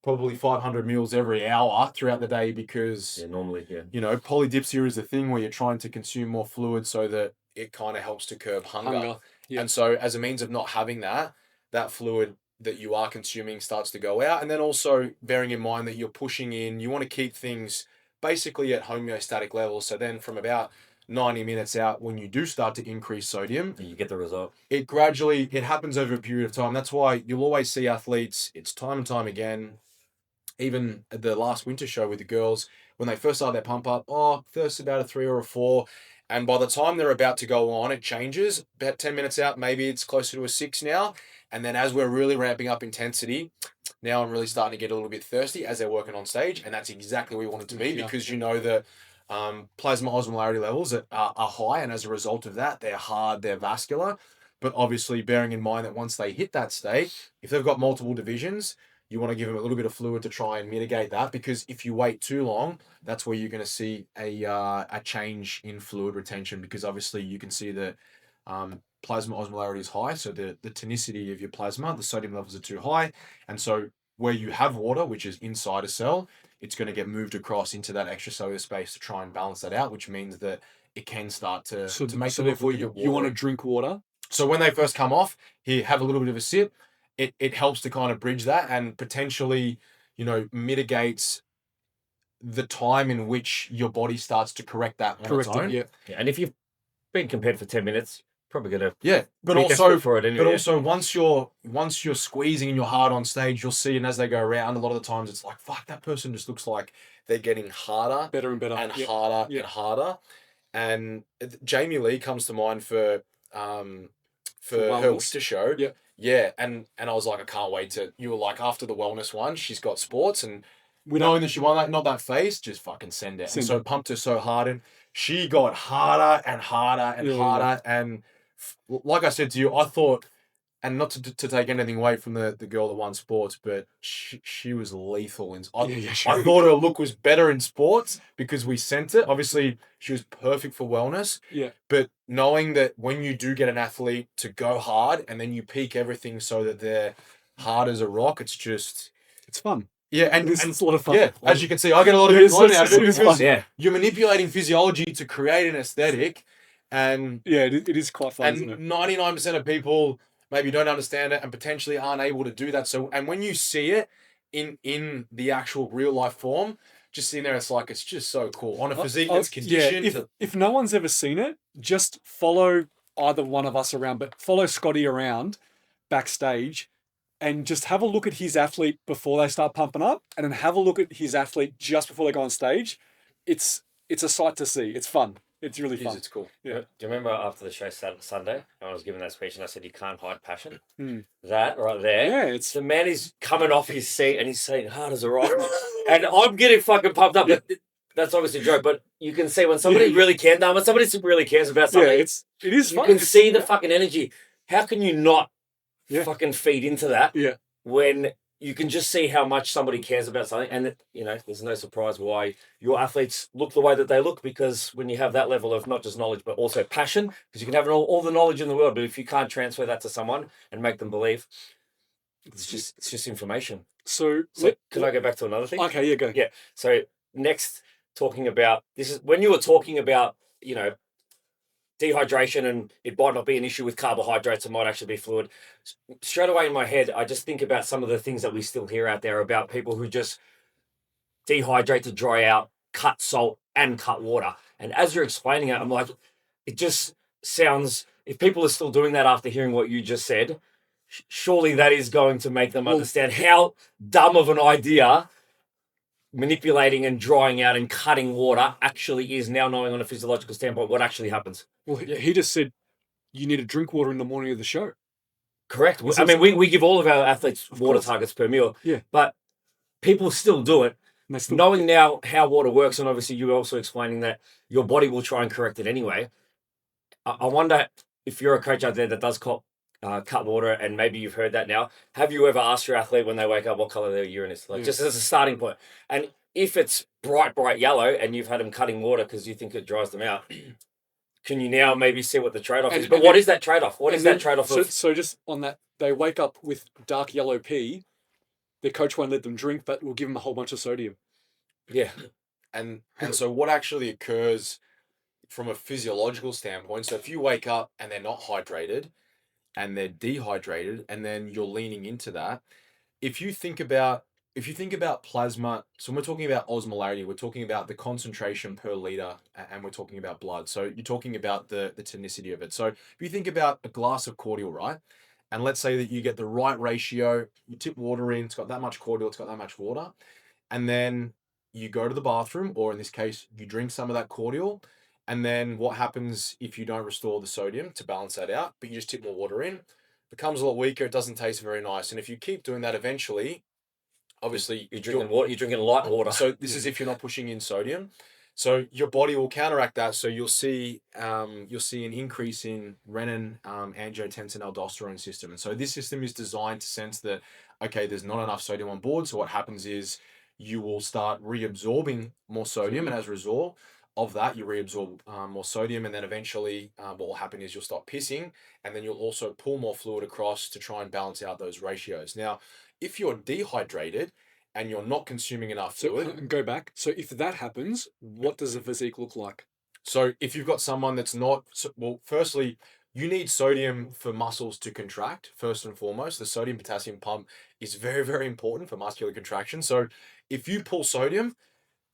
probably 500 mils every hour throughout the day, because normally, you know, polydipsia is a thing where you're trying to consume more fluid so that it kind of helps to curb hunger. And so as a means of not having that fluid that you are consuming starts to go out. And then also bearing in mind that you're pushing in, you want to keep things basically at homeostatic levels. So then from about 90 minutes out, when you do start to increase sodium, you get the result. It happens over a period of time. That's why you'll always see athletes, it's time and time again, even at the last winter show with the girls, when they first start their pump up, first about a 3 or a 4. And by the time they're about to go on, it changes. About 10 minutes out, maybe it's closer to a 6 now. And then as we're really ramping up intensity, now I'm really starting to get a little bit thirsty as they're working on stage. And that's exactly where we want it to be, because you know that plasma osmolarity levels are high. And as a result of that, they're hard, they're vascular. But obviously bearing in mind that once they hit that state, if they've got multiple divisions, you want to give them a little bit of fluid to try and mitigate that, because if you wait too long, that's where you're going to see a change in fluid retention, because obviously you can see that plasma osmolarity is high, so the tonicity of your plasma, the sodium levels are too high, and so where you have water, which is inside a cell, it's going to get moved across into that extracellular space to try and balance that out, which means that it can start to make so therefore you want to drink water. So when they first come off, here, have a little bit of a sip. It helps to kind of bridge that, and potentially, you know, mitigates the time in which your body starts to correct that on its own. Yeah. And if you've been compared for 10 minutes, probably gonna but also once you're squeezing and you're hard on stage, you'll see, and as they go around, a lot of the times it's like, fuck, that person just looks like they're getting harder, better and better, and harder and harder. And Jamie Lee comes to mind for her winter show. Yeah, and I was like, I can't wait to. You were like, after the wellness one, she's got sports, and knowing that she won that, not that face, just fucking send it. And so pumped her so hard, and she got harder and harder and harder. And like I said to you, I thought, and not to take anything away from the girl that won sports, but she was lethal in. I thought her look was better in sports because we sent it. Obviously, she was perfect for wellness. Yeah. But knowing that when you do get an athlete to go hard and then you peak everything so that they're hard as a rock, it's fun. Yeah, and it's a lot of fun. Yeah, as you can see, I get a lot of It is- enjoyment out of it it is because fun. Yeah. you're manipulating physiology to create an aesthetic, and Yeah, it is quite fun, isn't it? and 99% of people maybe don't understand it and potentially aren't able to do that. So, and when you see it in the actual real life form, just sitting there, it's just so cool on a physique that's conditioned. Yeah, if no one's ever seen it, just follow either one of us around, but follow Scotty around backstage and just have a look at his athlete before they start pumping up, and then have a look at his athlete just before they go on stage. It's a sight to see. It's fun. It's really fun. It's cool. Yeah. Do you remember after the show Sunday, when I was giving that speech and I said you can't hide passion? Hmm. That right there. Yeah, it's The man is coming off his seat and he's saying hard as a rock. And I'm getting fucking pumped up. Yeah. That's obviously a joke, but you can see when somebody really cares, when somebody really cares about something, it is you fun. can see the fucking energy. How can you not Yeah. fucking feed into that? Yeah. When you can just see how much somebody cares about something, and there's no surprise why your athletes look the way that they look, because when you have that level of not just knowledge but also passion, because you can have all the knowledge in the world, but if you can't transfer that to someone and make them believe, it's just information. So Can I go back to another thing? Okay, yeah, go. Yeah. So next, talking about this is when you were talking about dehydration, and it might not be an issue with carbohydrates, it might actually be fluid. Straight away in my head, I just think about some of the things that we still hear out there about people who just dehydrate to dry out, cut salt and cut water. And as you're explaining it, I'm like, it just sounds, if people are still doing that after hearing what you just said, surely that is going to make them understand how dumb of an idea manipulating and drying out and cutting water actually is, now knowing on a physiological standpoint what actually happens. Well, he just said you need to drink water in the morning of the show. Correct. I mean, we give all of our athletes water targets per meal. Yeah. But people still do it. And they still, Knowing now how water works, and obviously you were also explaining that your body will try and correct it anyway. I wonder if you're a coach out there that does cut water, and maybe you've heard that now. Have you ever asked your athlete when they wake up what color their urine is? Just as a starting point. And if it's bright yellow and you've had them cutting water because you think it dries them out, can you now maybe see what the trade-off is? But what is that trade-off? What is that trade-off? So just on that, they wake up with dark yellow pee. Their coach won't let them drink, but will give them a whole bunch of sodium. Yeah. And so what actually occurs from a physiological standpoint, so if you wake up and they're not hydrated and they're dehydrated, and then you're leaning into that, if you think about plasma, so when we're talking about osmolarity, we're talking about the concentration per liter, and we're talking about blood. So you're talking about the tonicity of it. So if you think about a glass of cordial, right? And let's say that you get the right ratio, you tip water in, it's got that much cordial, it's got that much water, and then you go to the bathroom, or in this case, you drink some of that cordial, and then what happens if you don't restore the sodium to balance that out, but you just tip more water in? It becomes a lot weaker, it doesn't taste very nice. And if you keep doing that, eventually, obviously, you're drinking water, you're dringing light water. So this is if you're not pushing in sodium. So your body will counteract that. So you'll see an increase in renin, angiotensin, aldosterone system. And so this system is designed to sense that, okay, there's not enough sodium on board. So what happens is you will start reabsorbing more sodium, and as a result of that, you reabsorb more sodium, and then eventually what will happen is you'll start pissing, and then you'll also pull more fluid across to try and balance out those ratios. Now, if you're dehydrated and you're not consuming enough fluid, Go back. So if that happens, what does the physique look like? So if you've got someone that's not, well, firstly, you need sodium for muscles to contract, first and foremost. The sodium potassium pump is very, very important for muscular contraction. So if you pull sodium,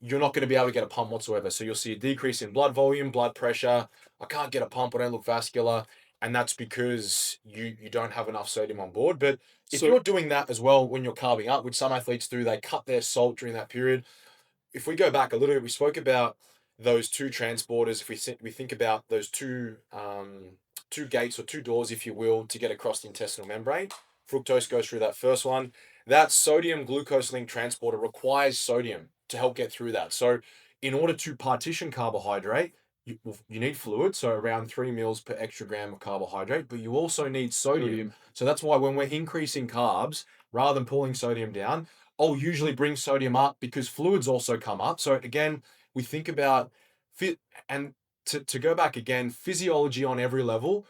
you're not going to be able to get a pump whatsoever. So you'll see a decrease in blood volume, blood pressure. I can't get a pump, I don't look vascular. And that's because you don't have enough sodium on board. But if you're doing that as well when you're carving up, which some athletes do, they cut their salt during that period. If we go back a little bit, we spoke about those two transporters. If we think about those two gates, or two doors, if you will, to get across the intestinal membrane, fructose goes through that first one. That sodium glucose link transporter requires sodium to help get through that. So in order to partition carbohydrate, you need fluid, so around 3 mils per extra gram of carbohydrate, but you also need sodium. So that's why when we're increasing carbs, rather than pulling sodium down, I'll usually bring sodium up because fluids also come up. So again, we think about fit and to go back again, physiology on every level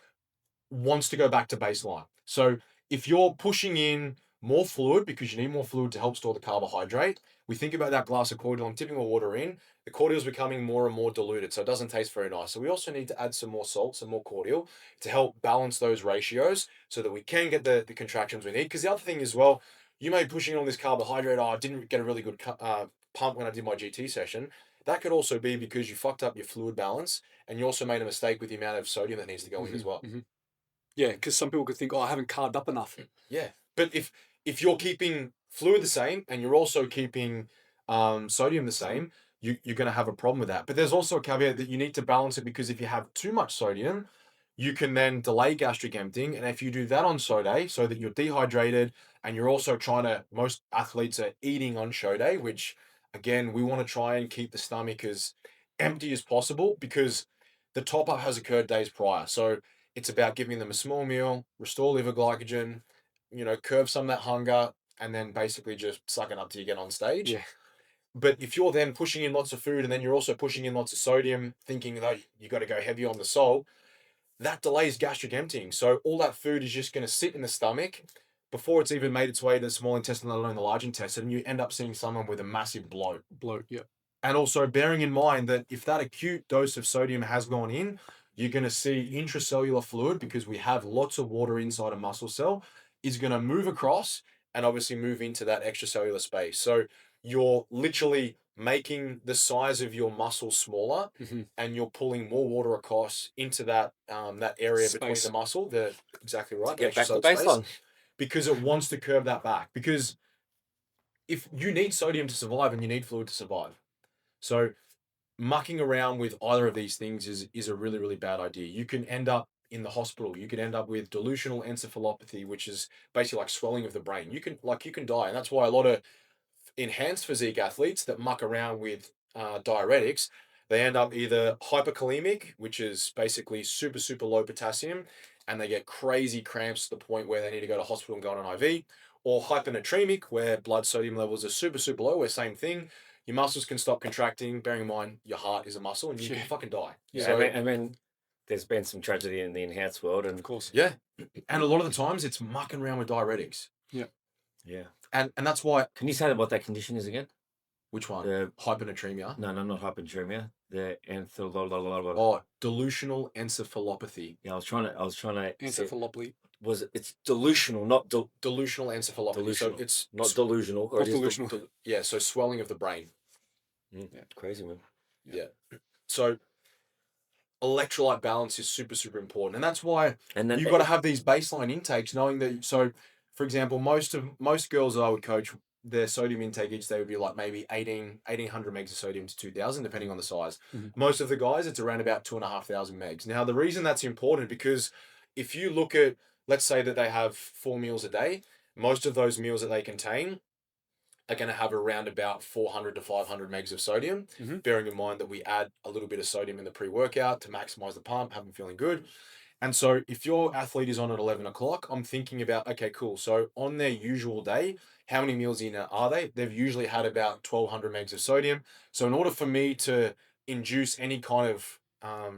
wants to go back to baseline. So if you're pushing in more fluid because you need more fluid to help store the carbohydrate, we think about that glass of cordial and tipping the water in, the cordial is becoming more and more diluted, so it doesn't taste very nice. So we also need to add some more salt, some more cordial to help balance those ratios so that we can get the contractions we need. Because the other thing is, well, you may be pushing in on this carbohydrate, I didn't get a really good pump when I did my GT session. That could also be because you fucked up your fluid balance and you also made a mistake with the amount of sodium that needs to go in as well. Yeah, because some people could think, I haven't carved up enough. Yeah, but if you're keeping fluid the same and you're also keeping sodium the same, you're going to have a problem with that. But there's also a caveat that you need to balance it, because if you have too much sodium, you can then delay gastric emptying. And if you do that on show day, so that you're dehydrated and you're also most athletes are eating on show day, which again, we want to try and keep the stomach as empty as possible because the top up has occurred days prior. So it's about giving them a small meal, restore liver glycogen, curb some of that hunger, and then basically just suck it up till you get on stage. Yeah. But if you're then pushing in lots of food and then you're also pushing in lots of sodium, thinking that you got to go heavy on the salt, that delays gastric emptying. So all that food is just going to sit in the stomach before it's even made its way to the small intestine, let alone the large intestine, and you end up seeing someone with a massive bloat. Yeah. And also bearing in mind that if that acute dose of sodium has gone in, you're going to see intracellular fluid, because we have lots of water inside a muscle cell, is going to move across and obviously move into that extracellular space. So you're literally making the size of your muscle smaller, and you're pulling more water across into that that area between the muscle. Exactly right. Get back to baseline. Because it wants to curve that back. Because if you need sodium to survive and you need fluid to survive. So mucking around with either of these things is a really, really bad idea. You can end up in the hospital. You could end up with delusional encephalopathy, which is basically like swelling of the brain. You can die. And that's why a lot of enhanced physique athletes that muck around with diuretics, they end up either hyperkalemic, which is basically super, super low potassium, and they get crazy cramps to the point where they need to go to hospital and go on an IV, or hypernatremic, where blood sodium levels are super, super low, where same thing. Your muscles can stop contracting, bearing in mind your heart is a muscle, and you can fucking die. Yeah, so, I mean, there's been some tragedy in the enhanced world, and of course. Yeah. And a lot of the times it's mucking around with diuretics. Yeah. Yeah. And that's why. Can you say what that condition is again? Which one? The hypernatremia. No, not hypernatremia. The delusional encephalopathy. Yeah, I was trying to. Encephalopathy. It's delusional, not delusional encephalopathy. Delusional. So it's not delusional. Not delusional. Yeah, so swelling of the brain. Yeah, crazy, man. Yeah. So electrolyte balance is super, super important, and that's why you've got to have these baseline intakes, knowing that. So, for example, most girls that I would coach, their sodium intake each day would be like maybe 1,800 megs of sodium to 2,000, depending on the size. Most of the guys, it's around about 2,500 megs. Now, the reason that's important, because if you look at, let's say that they have 4 meals a day, most of those meals that they contain are going to have around about 400 to 500 megs of sodium, bearing in mind that we add a little bit of sodium in the pre-workout to maximize the pump, have them feeling good. And so if your athlete is on at 11 o'clock, I'm thinking about, okay, cool. So on their usual day, how many meals in are they? They've usually had about 1,200 megs of sodium. So in order for me to induce any kind of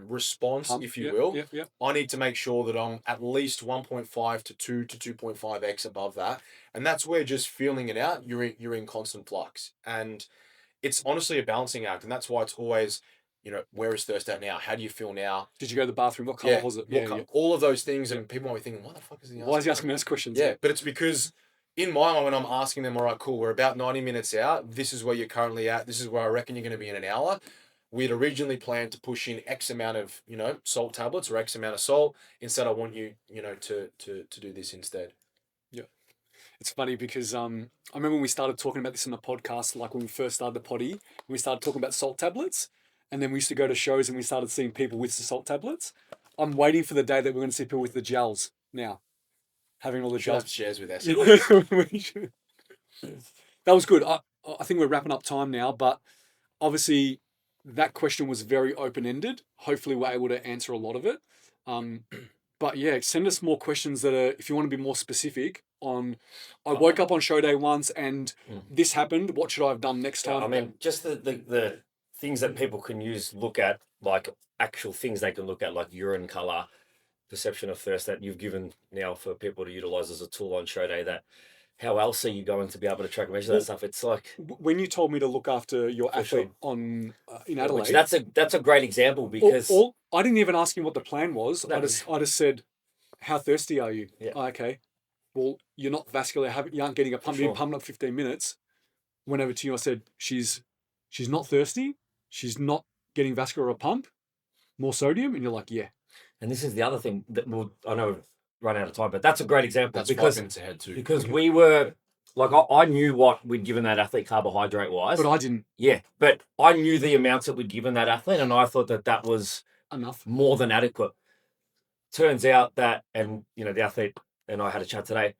response, if you will, I need to make sure that I'm at least 1.5 to 2 to 2.5x above that. And that's where just feeling it out, you're in constant flux. And it's honestly a balancing act. And that's why it's always, where is thirst at now? How do you feel now? Did you go to the bathroom? What color was it? All of those things. And people might be thinking, why the fuck is he asking? Why is he asking me those questions? Yeah, but it's because in my mind, when I'm asking them, all right, cool, we're about 90 minutes out. This is where you're currently at. This is where I reckon you're going to be in an hour. We'd originally planned to push in X amount of, salt tablets or X amount of salt. Instead, I want you, to do this instead. Yeah. It's funny because I remember when we started talking about this on the podcast, like when we first started the potty, we started talking about salt tablets. And then we used to go to shows and we started seeing people with the salt tablets. I'm waiting for the day that we're going to see people with the gels now. Having all the gels. Shares with us. That was good. I think we're wrapping up time now, but obviously that question was very open-ended. Hopefully we're able to answer a lot of it. But yeah, send us more questions that are, if you want to be more specific on, I woke up on show day once and this happened. What should I have done next time? I mean, just the things that people can look at, like actual things they can look at, like urine color, perception of thirst, that you've given now for people to utilize as a tool on show day. That how else are you going to be able to track and measure that stuff? It's like when you told me to look after your athlete in Adelaide. That's a great example because I didn't even ask him what the plan was. I just said, "How thirsty are you?" Yeah. Oh, okay. Well, you're not vascular. You aren't getting a pump. You're pumping up 15 minutes. Went over to you. I said, "She's not thirsty. She's not getting vascular or pump. More sodium." And you're like, "Yeah." And this is the other thing that I know we've run out of time, but that's a great example. That's because 5 minutes ahead too. Because we were like, I knew what we'd given that athlete carbohydrate wise, but I didn't. Yeah, but I knew the amounts that we'd given that athlete, and I thought that was enough, more than adequate. Turns out that, and the athlete and I had a chat today.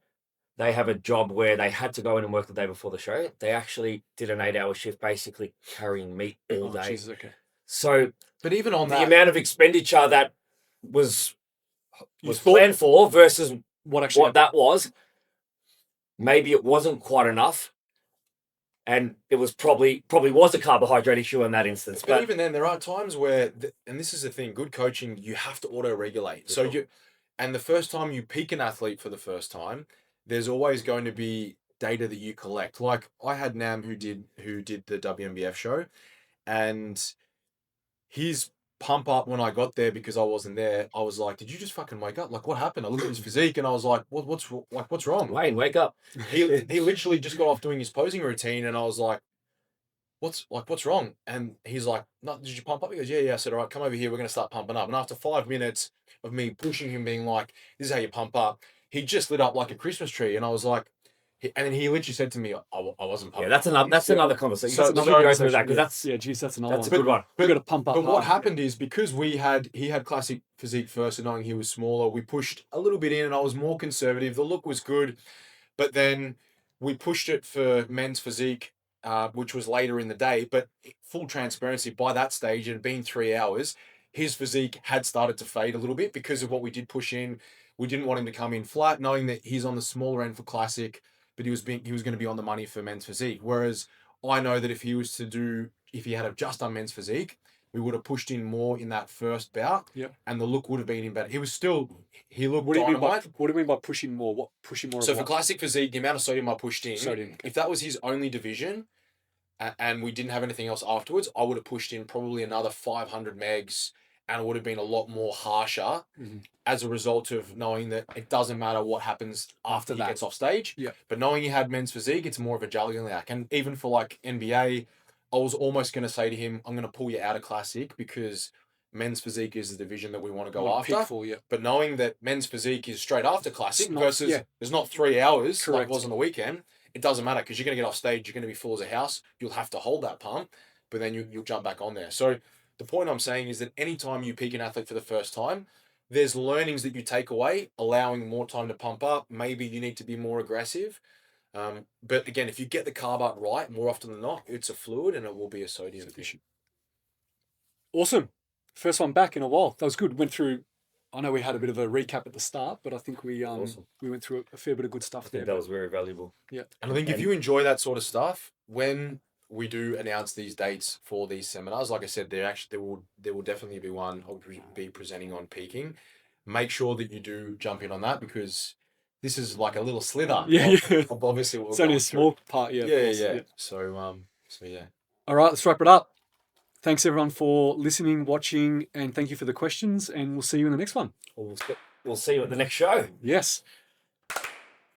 They have a job where they had to go in and work the day before the show. They actually did an 8-hour shift, basically carrying meat all day. Jesus, okay. So, but even on the amount of expenditure that was planned for versus what that was, maybe it wasn't quite enough, and it was probably was a carbohydrate issue in that instance. But even then, there are times where, and this is the thing, good coaching, you have to auto-regulate. So and the first time you peak an athlete for the first time, there's always going to be data that you collect. Like I had Nam who did the WMBF show, and his pump up when I got there, because I wasn't there, I was like, "Did you just fucking wake up? Like, what happened?" I looked at his physique and I was like, what's wrong? Wayne, wake up. He literally just got off doing his posing routine, and I was like, what's wrong? And he's like, "No, did you pump up?" He goes, yeah. I said, "All right, come over here. We're gonna start pumping up." And after 5 minutes of me pushing him, being like, "This is how you pump up," he just lit up like a Christmas tree, and I was like. And then he literally said to me, "I wasn't pumping." Yeah, that's another conversation. So we can go through that, because that's another a good one. We've got to pump up. But what happened is, because he had classic physique first, and knowing he was smaller, we pushed a little bit in, and I was more conservative. The look was good, but then we pushed it for men's physique, which was later in the day. But full transparency, by that stage, it had been 3 hours. His physique had started to fade a little bit because of what we did push in. We didn't want him to come in flat, knowing that he's on the smaller end for classic, but he was going to be on the money for men's physique. Whereas I know that if he had just done men's physique, we would have pushed in more in that first bout, and the look would have been in better. He looked dynamite. What do you mean by pushing more? What pushing more? So for classic physique, the amount of sodium I pushed in, okay. If that was his only division, and we didn't have anything else afterwards, I would have pushed in probably another 500 megs, and it would have been a lot more harsher as a result of knowing that it doesn't matter what happens after he gets off stage. Yeah. But knowing he had men's physique, it's more of a juggling act. And even for like NBA, I was almost going to say to him, "I'm going to pull you out of classic because men's physique is the division that we want to go after." But knowing that men's physique is straight after classic versus there's not 3 hours like it was on the weekend, it doesn't matter, because you're going to get off stage, you're going to be full as a house. You'll have to hold that pump, but then you'll jump back on there. So the point I'm saying is that anytime you peak an athlete for the first time, there's learnings that you take away, allowing more time to pump up. Maybe you need to be more aggressive. But again, if you get the carb up right, more often than not, it's a fluid and it will be a sodium deficient. Awesome. First one back in a while. That was good. Went through, I know we had a bit of a recap at the start, but I think we went through a fair bit of good stuff there. That was very valuable. Yeah. And I think if you enjoy that sort of stuff, when we do announce these dates for these seminars, like I said, there will definitely be one I'll be presenting on peaking. Make sure that you do jump in on that, because this is like a little slither. Of obviously what it's only a small part. Yeah. So yeah. All right, let's wrap it up. Thanks everyone for listening, watching, and thank you for the questions, and we'll see you in the next one. We'll see you at the next show. Yes.